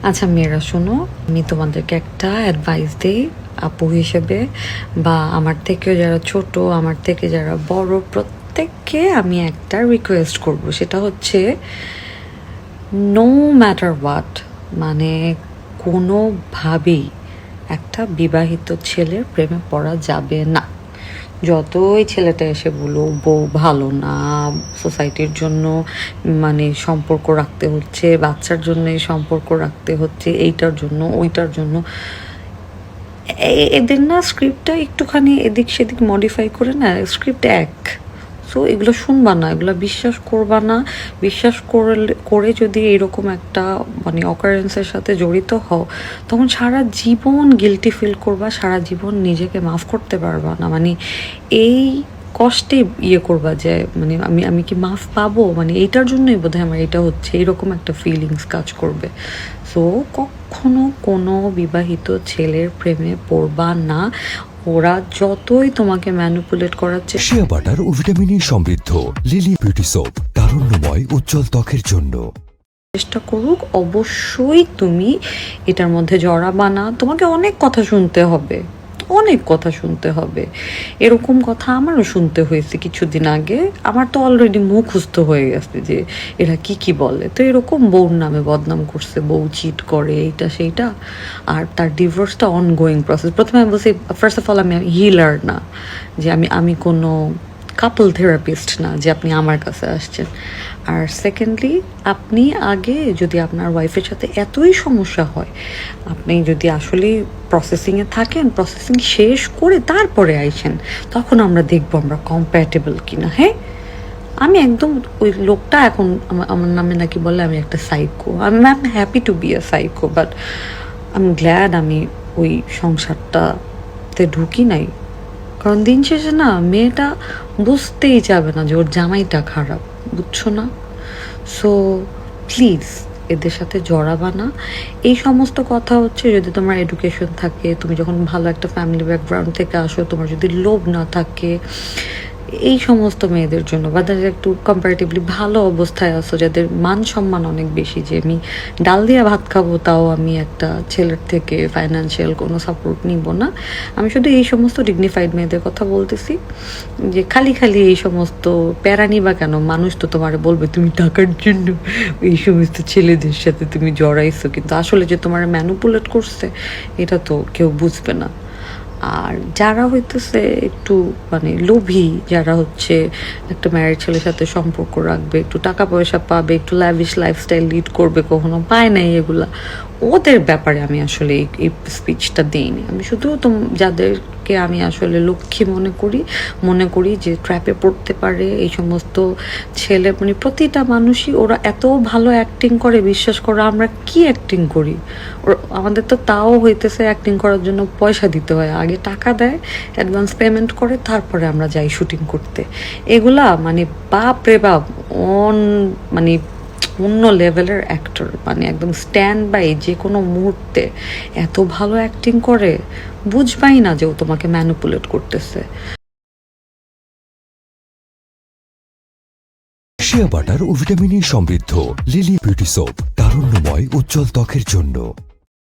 আচ্ছা মেয়েরা শোনো, আমি তোমাদেরকে একটা অ্যাডভাইস দিই আপু হিসেবে, বা আমার থেকেও যারা ছোট, আমার থেকে যারা বড়, প্রত্যেককে আমি একটা রিকোয়েস্ট করব। সেটা হচ্ছে নো ম্যাটার হোয়াট, মানে কোনোভাবেই একটা বিবাহিত ছেলের প্রেমে পড়া যাবে না। যতই ছেলেটা এসে বলো বউ ভালো না, সোসাইটির জন্য মানে সম্পর্ক রাখতে হচ্ছে, বাচ্চার জন্য এই সম্পর্ক রাখতে হচ্ছে, এইটার জন্য ওইটার জন্য, এদের না স্ক্রিপ্টটা একটুখানি এদিক সেদিক মডিফাই করে না, স্ক্রিপ্ট এক। সো এগুলো শুনবা না, এগুলো বিশ্বাস করবা না। বিশ্বাস করে যদি এরকম একটা মানে অকারেন্সের সাথে জড়িত হও, তখন সারা জীবন গিল্টি ফিল করবা, সারা জীবন নিজেকে মাফ করতে পারবা না। মানে এই কষ্টে ইয়ে করবা যে মানে আমি আমি কি মাফ পাবো, মানে এইটার জন্যই বোধহয় আমার এটা হচ্ছে, এরকম একটা ফিলিংস কাজ করবে। সো কখনো কোনো বিবাহিত ছেলের প্রেমে পড়বা না। ওরা যতই তোমাকে ম্যানিপুলেট করাচ্ছে, শিয়া বাটার ও ভিটামিন সমৃদ্ধ লিলি বিউটি সোপ, তারুণ্যময় উজ্জ্বল ত্বকের জন্য। চেষ্টা করুক, অবশ্যই তুমি এটার মধ্যে জড়াবা না। তোমাকে অনেক কথা শুনতে হবে, অনেক কথা শুনতে হবে। এরকম কথা আমারও শুনতে হয়েছে কিছুদিন আগে। আমার তো অলরেডি মুখস্থ হয়ে গেছে যে এরা কি কি বলে। তো এরকম বউর নামে বদনাম করছে, বউ চিট করে, এইটা সেইটা, আর তার ডিভোর্সটা অনগোয়িং প্রসেস। প্রথমে আমি বলছি, ফার্স্ট অফ অল আমি হিলার না, যে আমি আমি কোনো কাপল থেরাপিস্ট না যে আপনি আমার কাছে আসছেন। আর সেকেন্ডলি, আপনি আগে যদি আপনার ওয়াইফের সাথে এতই সমস্যা হয়, আপনি যদি আসলে প্রসেসিংয়ে থাকেন, প্রসেসিং শেষ করে তারপরে আইসেন, তখন আমরা দেখবো আমরা কম্প্যাটেবল কিনা। হ্যাঁ, আমি একদম ওই লোকটা এখন আমার নামে নাকি বলে আমি একটা সাইকো। আমি happy to be a psycho, but আমি গ্ল্যাড আমি ওই সংসারটাতে ঢুকি নাই। কারণ দিন শেষে না, মেয়েটা বুঝতেই যাবে না যে ওর জামাইটা খারাপ, বুঝছো না? সো প্লিজ এদের সাথে জড়াবা না। এই সমস্ত কথা হচ্ছে যদি তোমার এডুকেশন থাকে, তুমি যখন ভালো একটা ফ্যামিলি ব্যাকগ্রাউন্ড থেকে আসো, তোমার যদি লোভ না থাকে, এই সমস্ত মেয়েদের জন্য, বা যারা একটু কম্পারেটিভলি ভালো অবস্থায় আছো, যাদের মান সম্মান অনেক বেশি, যে আমি ডাল দিয়ে ভাত খাবো তাও আমি একটা ছেলের থেকে ফাইন্যান্সিয়াল কোনো সাপোর্ট নিব না। আমি শুধু এই সমস্ত ডিগনিফাইড মেয়েদের কথা বলতেছি, যে খালি খালি এই সমস্ত প্যারানি বা কেন, মানুষ তো তোমার বলবে তুমি টাকার জন্য এই সমস্ত ছেলেদের সাথে তুমি জড়াইছো, কিন্তু আসলে যে তোমার ম্যানুপুলেট করছে এটা তো কেউ বুঝবে না। আর যারা হইতেছে একটু মানে লোভী, যারা হচ্ছে একটা ম্যারিড ছেলের সাথে সম্পর্ক রাখবে, একটু টাকা পয়সা পাবে, একটু ল্যাভিশ লাইফস্টাইল লিড করবে, কখনো পায় নাই এগুলা, ওদের ব্যাপারে আমি আসলে এই স্পিচটা দিইনি। আমি শুধু যাদেরকে আমি আসলে লক্ষ্মী মনে করি যে ট্র্যাপে পড়তে পারে এই সমস্ত ছেলে, মানে প্রতিটা মানুষই ওরা এত ভালো অ্যাক্টিং করে, বিশ্বাস করো আমরা কি অ্যাক্টিং করি। আমাদের তো তাও হইতেছে অ্যাক্টিং করার জন্য পয়সা দিতে হয়, আগে টাকা দেয়, অ্যাডভান্স পেমেন্ট করে, তারপরে আমরা যাই শুটিং করতে। এগুলা মানে বাপ রে বাপ, মানে অন্য লেভেলের অ্যাক্টর, মানে একদম স্ট্যান্ড বাই, যে কোনো মুহূর্তে এত ভালো অ্যাক্টিং করে, বুঝবাই না যে ও তোমাকে ম্যানিপুলেট করতেছে। শিয়া বাটার ও ভিটামিন সমৃদ্ধ লিলি বিউটি সোপ, তারুণ্যময় উজ্জ্বল ত্বকের জন্য।